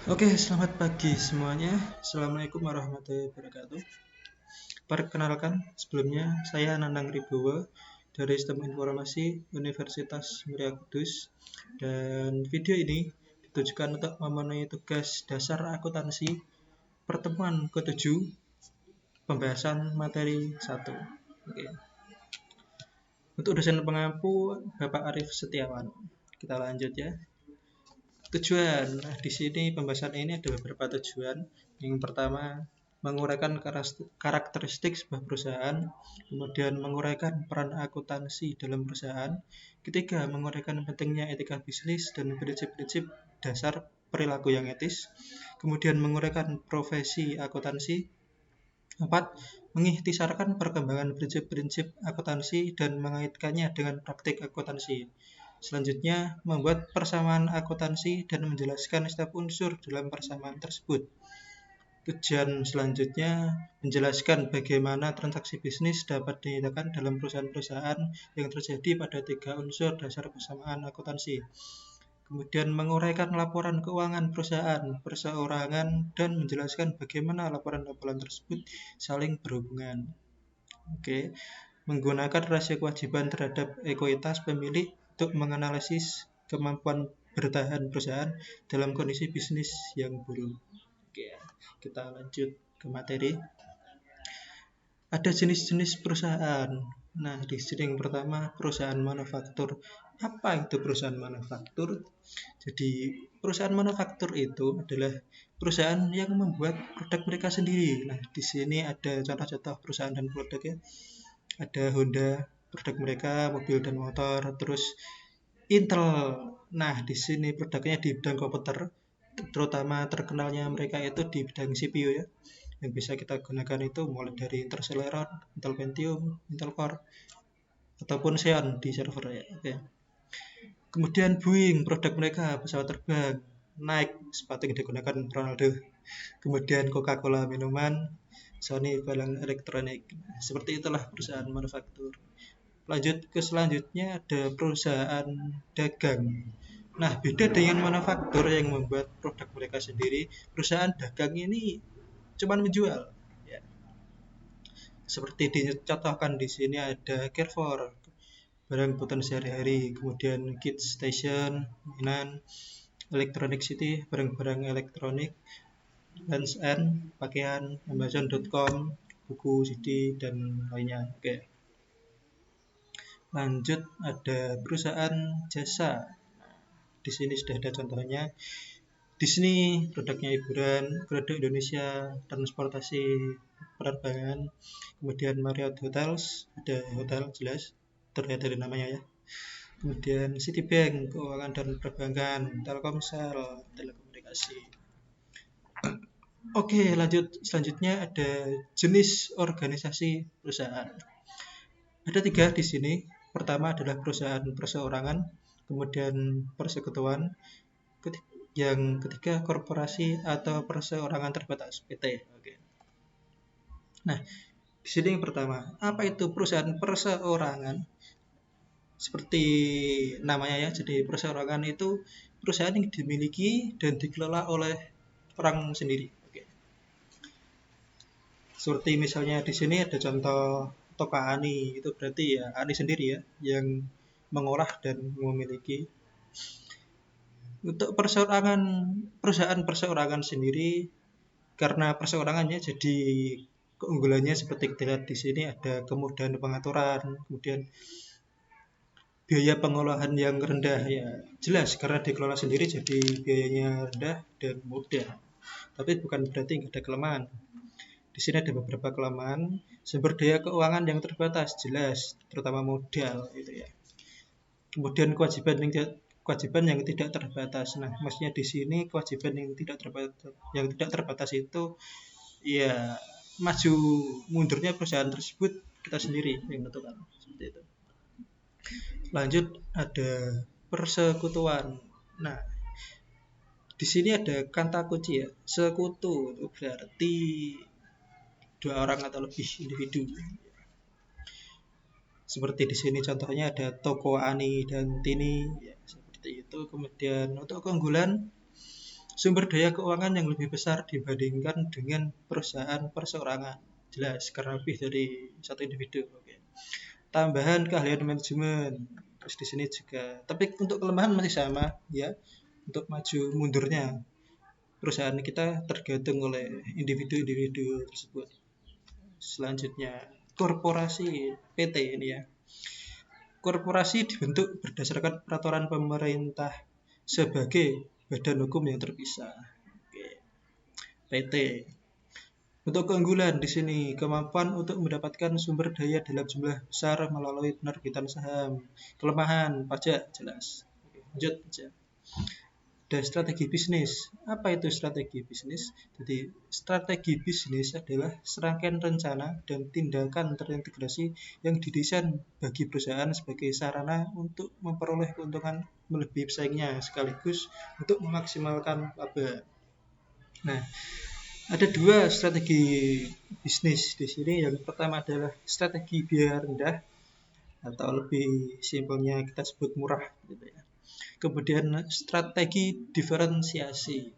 Oke, selamat pagi semuanya. Assalamualaikum warahmatullahi wabarakatuh. Perkenalkan, sebelumnya saya Nanang Ribowo dari Sistem Informasi Universitas Muria Kudus. Dan video ini ditujukan untuk memenuhi tugas dasar akuntansi pertemuan ke-7 pembahasan materi 1. Oke. Untuk dosen pengampu Bapak Arif Setiawan. Kita lanjut ya. Tujuan. Nah, di sini pembahasan ini ada beberapa tujuan. Yang pertama, menguraikan karakteristik sebuah perusahaan, kemudian menguraikan peran akuntansi dalam perusahaan. Ketiga, menguraikan pentingnya etika bisnis dan prinsip-prinsip dasar perilaku yang etis. Kemudian menguraikan profesi akuntansi. 4. Mengikhtisarkan perkembangan prinsip-prinsip akuntansi dan mengaitkannya dengan praktik akuntansi. Selanjutnya, membuat persamaan akuntansi dan menjelaskan setiap unsur dalam persamaan tersebut. Tujuan selanjutnya, menjelaskan bagaimana transaksi bisnis dapat dinyatakan dalam perusahaan-perusahaan yang terjadi pada 3 unsur dasar persamaan akuntansi. Kemudian menguraikan laporan keuangan perusahaan, perseorangan, dan menjelaskan bagaimana laporan-laporan tersebut saling berhubungan. Oke, menggunakan rasio kewajiban terhadap ekuitas pemilik untuk menganalisis kemampuan bertahan perusahaan dalam kondisi bisnis yang buruk. Oke, kita lanjut ke materi. Ada jenis-jenis perusahaan. Nah, di sini yang pertama perusahaan manufaktur. Apa itu perusahaan manufaktur? Jadi, perusahaan manufaktur itu adalah perusahaan yang membuat produk mereka sendiri. Nah, di sini ada contoh-contoh perusahaan dan produknya. Ada Honda, produk mereka mobil dan motor, terus Intel. Nah, di sini produknya di bidang komputer, terutama terkenalnya mereka itu di bidang CPU ya. Yang bisa kita gunakan itu mulai dari Intel Celeron, Intel Pentium, Intel Core, ataupun Xeon di server ya. Oke. Kemudian Boeing, produk mereka pesawat terbang. Nike, sepatu yang digunakan Ronaldo. Kemudian Coca-Cola minuman, Sony barang elektronik. Seperti itulah perusahaan manufaktur. Lanjut ke selanjutnya ada perusahaan dagang. Nah, beda dengan manufaktur yang membuat produk mereka sendiri, perusahaan dagang ini cuma menjual. Ya. Seperti dicontohkan di sini ada Carrefour, barang kebutuhan sehari-hari, kemudian Kids Station, mainan, Electronic City, barang-barang elektronik, Lens End, pakaian, Amazon.com, buku, CD, dan lainnya. Oke. Lanjut ada perusahaan jasa. Di sini sudah ada contohnya. Disney, produknya hiburan, Kredo Indonesia, transportasi penerbangan, kemudian Marriott Hotels, ada hotel jelas, terlihat dari namanya ya. Kemudian Citibank, keuangan dan perbankan, Telkomsel, telekomunikasi. Oke, lanjut selanjutnya ada jenis organisasi perusahaan. Ada 3 di sini. Pertama adalah perusahaan perseorangan, kemudian persekutuan, yang ketiga korporasi atau perseorangan terbatas PT. Oke. Nah, di sini yang pertama, apa itu perusahaan perseorangan? Seperti namanya ya, jadi perseorangan itu perusahaan yang dimiliki dan dikelola oleh orang sendiri. Oke. Seperti misalnya di sini ada contoh toko Ani, itu berarti ya Ani sendiri ya yang mengolah dan memiliki. Untuk perseorangan, perusahaan perseorangan sendiri, karena perseorangannya jadi keunggulannya seperti kita lihat di sini ada kemudahan pengaturan, kemudian biaya pengolahan yang rendah ya. Jelas karena dikelola sendiri jadi biayanya rendah dan mudah. Tapi bukan berarti nggak ada kelemahan. Di sini ada beberapa kelemahan, sumber daya keuangan yang terbatas, jelas, terutama modal itu ya. Kemudian kewajiban yang tidak terbatas. Nah, maksudnya di sini kewajiban yang tidak terbatas itu ya maju mundurnya perusahaan tersebut kita sendiri yang menentukan seperti itu. Lanjut ada persekutuan. Nah, di sini ada kata kunci ya, sekutu itu berarti 2 orang atau lebih individu. Seperti di sini contohnya ada toko Ani dan Tini ya, seperti itu. Kemudian untuk keunggulan sumber daya keuangan yang lebih besar dibandingkan dengan perusahaan perseorangan. Jelas, karena lebih dari satu individu. Oke. Tambahan keahlian manajemen. Terus di sini juga, tapi untuk kelemahan masih sama ya. Untuk maju mundurnya perusahaan kita tergantung oleh individu-individu tersebut. Selanjutnya, korporasi PT ini ya. Korporasi dibentuk berdasarkan peraturan pemerintah sebagai badan hukum yang terpisah. Oke. PT. Untuk keunggulan di sini, kemampuan untuk mendapatkan sumber daya dalam jumlah besar melalui penerbitan saham. Kelemahan, pajak, jelas. Oke, lanjut aja. Ada strategi bisnis. Apa itu strategi bisnis? Jadi, strategi bisnis adalah serangkaian rencana dan tindakan terintegrasi yang didesain bagi perusahaan sebagai sarana untuk memperoleh keuntungan melebihi pesaingnya sekaligus untuk memaksimalkan laba. Nah, ada dua strategi bisnis di sini. Yang pertama adalah strategi biaya rendah atau lebih simpelnya kita sebut murah gitu ya. Kemudian strategi diferensiasi.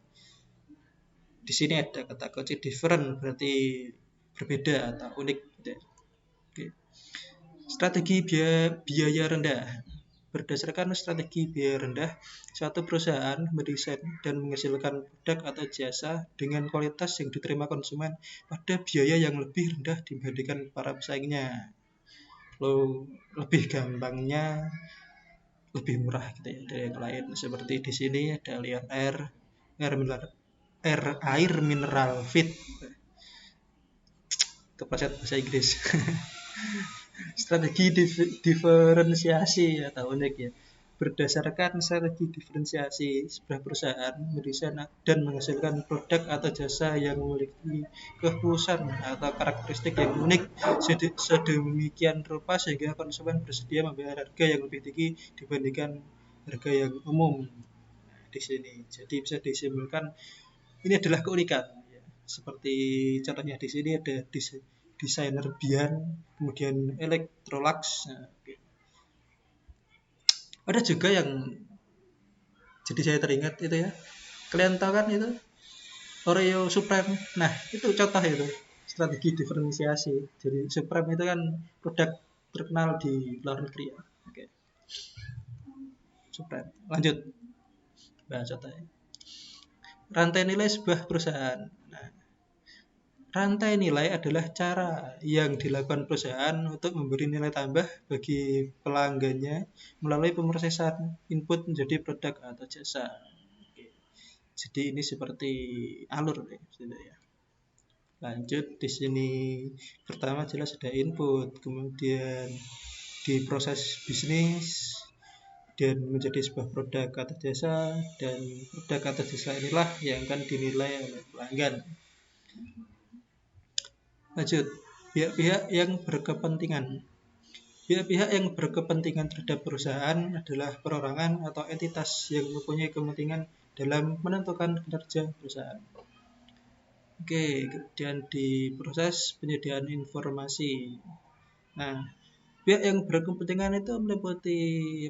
Di sini ada kata kunci different, berarti berbeda atau unik gitu ya. Oke. Strategi biaya rendah. Berdasarkan strategi biaya rendah, suatu perusahaan mendesain dan menghasilkan produk atau jasa dengan kualitas yang diterima konsumen pada biaya yang lebih rendah dibandingkan para pesaingnya. Lalu lebih gampangnya lebih murah gitu ya dari yang lain. Seperti di sini ada Lion Air Mineral Fit. Kepleset bahasa Inggris. Strategi diferensiasi atau unik ya. Berdasarkan strategi diferensiasi, sebuah perusahaan mendesain dan menghasilkan produk atau jasa yang memiliki kekhususan atau karakteristik yang unik sedemikian rupa sehingga konsumen bersedia membayar harga yang lebih tinggi dibandingkan harga yang umum. Di sini, jadi bisa disimpulkan ini adalah keunikan. Seperti contohnya di sini ada desainer Bian, kemudian Electrolux. Nah, okay. Ada juga yang jadi saya teringat itu ya. Kalian tahu kan itu Oreo Supreme. Nah, itu contoh itu strategi diferensiasi. Jadi Supreme itu kan produk terkenal di luar negeri ya. Oke. Supreme. Lanjut. Bahas contohnya. Rantai nilai sebuah perusahaan. Nah, rantai nilai adalah cara yang dilakukan perusahaan untuk memberi nilai tambah bagi pelanggannya melalui pemrosesan input menjadi produk atau jasa. Oke. Jadi ini seperti alur ya. Lanjut di sini pertama jelas ada input, kemudian diproses bisnis dan menjadi sebuah produk atau jasa, dan produk atau jasa inilah yang akan dinilai oleh pelanggan. Lanjut, pihak-pihak yang berkepentingan. Pihak-pihak yang berkepentingan terhadap perusahaan adalah perorangan atau entitas yang mempunyai kepentingan dalam menentukan kinerja perusahaan. Oke, kemudian di proses penyediaan informasi. Nah, pihak yang berkepentingan itu meliputi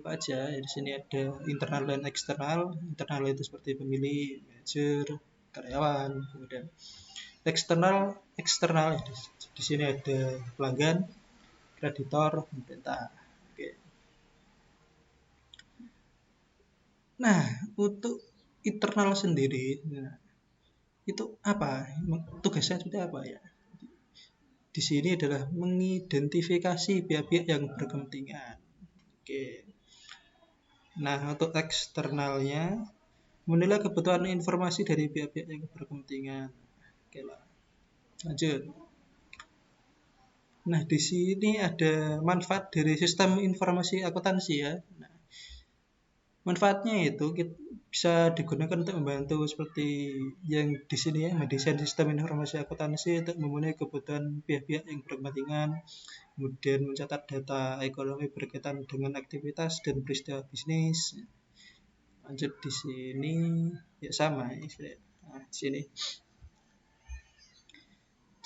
apa aja? Di sini ada internal dan eksternal. Internal itu seperti pemilih, manajer, karyawan, kemudian eksternal di sini ada pelanggan, kreditor, pemerintah. Oke. Nah, untuk internal sendiri, nah, itu apa? Tugasnya seperti apa ya? Di sini adalah mengidentifikasi pihak-pihak yang berkepentingan. Oke. Nah, untuk eksternalnya menilai kebutuhan informasi dari pihak-pihak yang berkepentingan. Oke lah. Lanjut. Nah, di sini ada manfaat dari sistem informasi akuntansi ya. Nah, manfaatnya itu bisa digunakan untuk membantu seperti yang di sini ya, mendesain sistem informasi akuntansi untuk memenuhi kebutuhan pihak-pihak yang berkepentingan, kemudian mencatat data ekonomi berkaitan dengan aktivitas dan peristiwa bisnis. Lanjut di sini ya sama ya. Nah, di sini.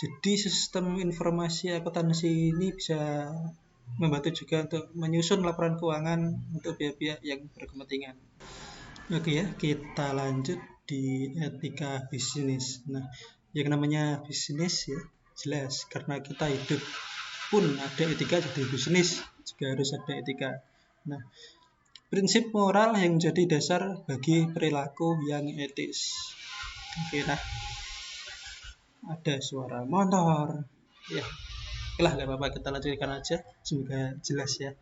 Jadi sistem informasi akuntansi ini bisa membantu juga untuk menyusun laporan keuangan untuk pihak-pihak yang berkepentingan. Oke ya, kita lanjut di etika bisnis. Nah, yang namanya bisnis ya jelas karena kita hidup pun ada etika, jadi bisnis juga harus ada etika. Nah, prinsip moral yang menjadi dasar bagi perilaku yang etis. Oke, nah ada suara motor. Ya, oke lah, nggak apa-apa, kita lanjutkan aja. Semoga jelas ya.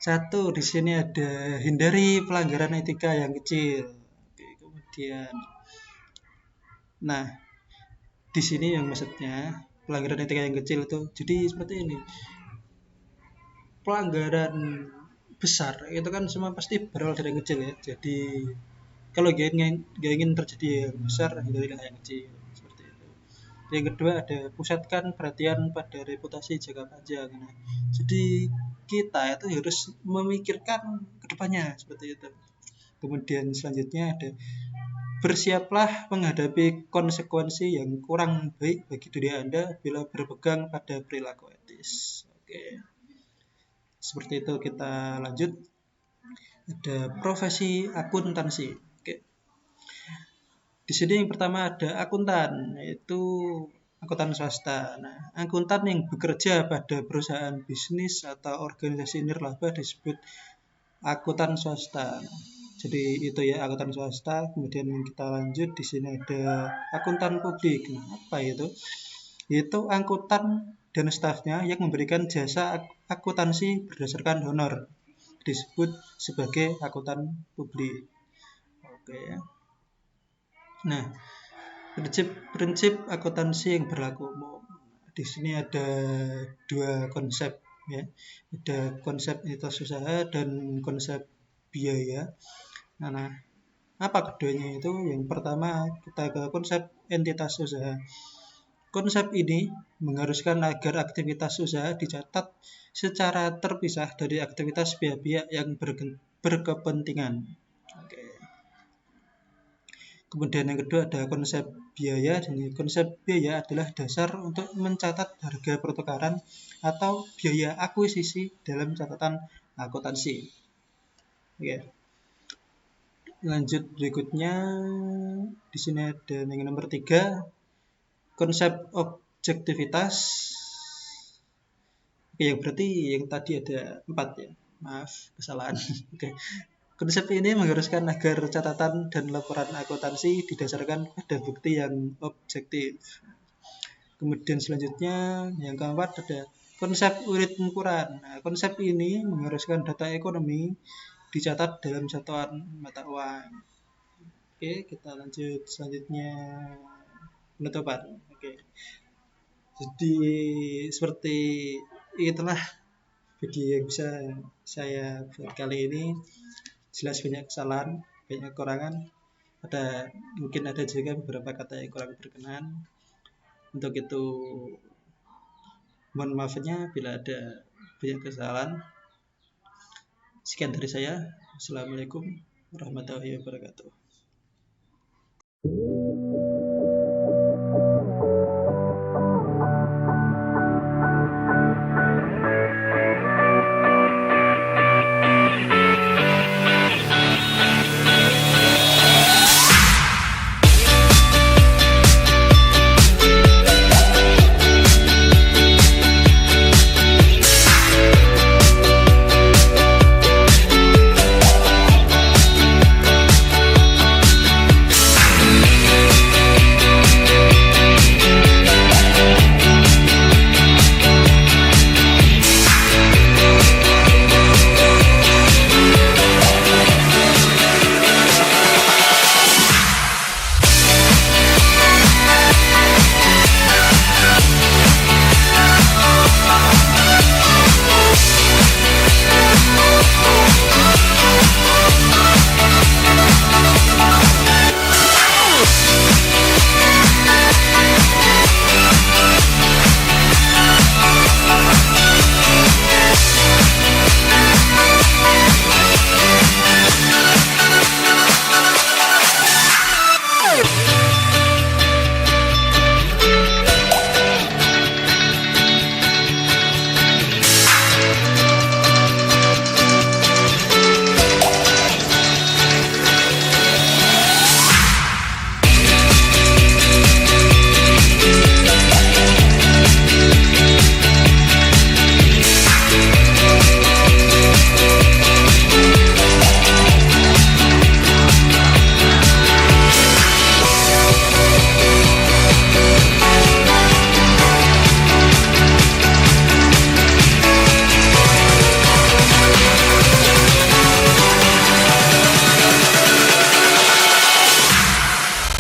Satu, di sini ada hindari pelanggaran etika yang kecil. Oke, kemudian, nah di sini yang maksudnya pelanggaran etika yang kecil itu, jadi seperti ini. Pelanggaran besar itu kan semua pasti berawal dari yang kecil ya. Jadi kalau gak ingin terjadi yang besar, hindarilah yang kecil. Seperti itu. Yang kedua ada pusatkan perhatian pada reputasi jangka panjang. Nah, jadi kita itu harus memikirkan kedepannya seperti itu. Kemudian selanjutnya ada bersiaplah menghadapi konsekuensi yang kurang baik bagi diri Anda bila berpegang pada perilaku etis. Oke. Seperti itu, kita lanjut. Ada profesi akuntansi. Oke. Di sini yang pertama ada akuntan, yaitu akuntan swasta. Nah, akuntan yang bekerja pada perusahaan bisnis atau organisasi nirlaba disebut akuntan swasta. Jadi itu ya akuntan swasta. Kemudian kita lanjut, di sini ada akuntan publik. Nah, apa itu? Yaitu akuntan dan stafnya yang memberikan jasa akuntansi berdasarkan honor, disebut sebagai akuntan publik. Oke. Nah, prinsip akuntansi yang berlaku umum. Di sini ada dua konsep ya. Ada konsep entitas usaha dan konsep biaya. Nah, apa keduanya itu? Yang pertama kita ke konsep entitas usaha. Konsep ini mengharuskan agar aktivitas usaha dicatat secara terpisah dari aktivitas pihak-pihak yang berkepentingan. Oke. Kemudian yang kedua ada konsep biaya. Jadi konsep biaya adalah dasar untuk mencatat harga pertukaran atau biaya akuisisi dalam catatan akuntansi. Oke. Lanjut berikutnya, di sini ada yang nomor 3, konsep objektivitas. Oke, yang berarti yang tadi ada 4 ya. Maaf, kesalahan. Oke. Konsep ini mengharuskan agar catatan dan laporan akuntansi didasarkan pada bukti yang objektif. Kemudian selanjutnya yang keempat ada konsep unit pengukuran. Nah, konsep ini mengharuskan data ekonomi dicatat dalam satuan mata uang. Oke, kita lanjut selanjutnya penutupan. Oke. Jadi seperti itulah video yang bisa saya buat kali ini. Jelas banyak kesalahan, banyak kekurangan. Mungkin ada juga beberapa kata yang kurang berkenan. Untuk itu mohon maafnya bila ada banyak kesalahan. Sekian dari saya. Assalamualaikum warahmatullahi wabarakatuh.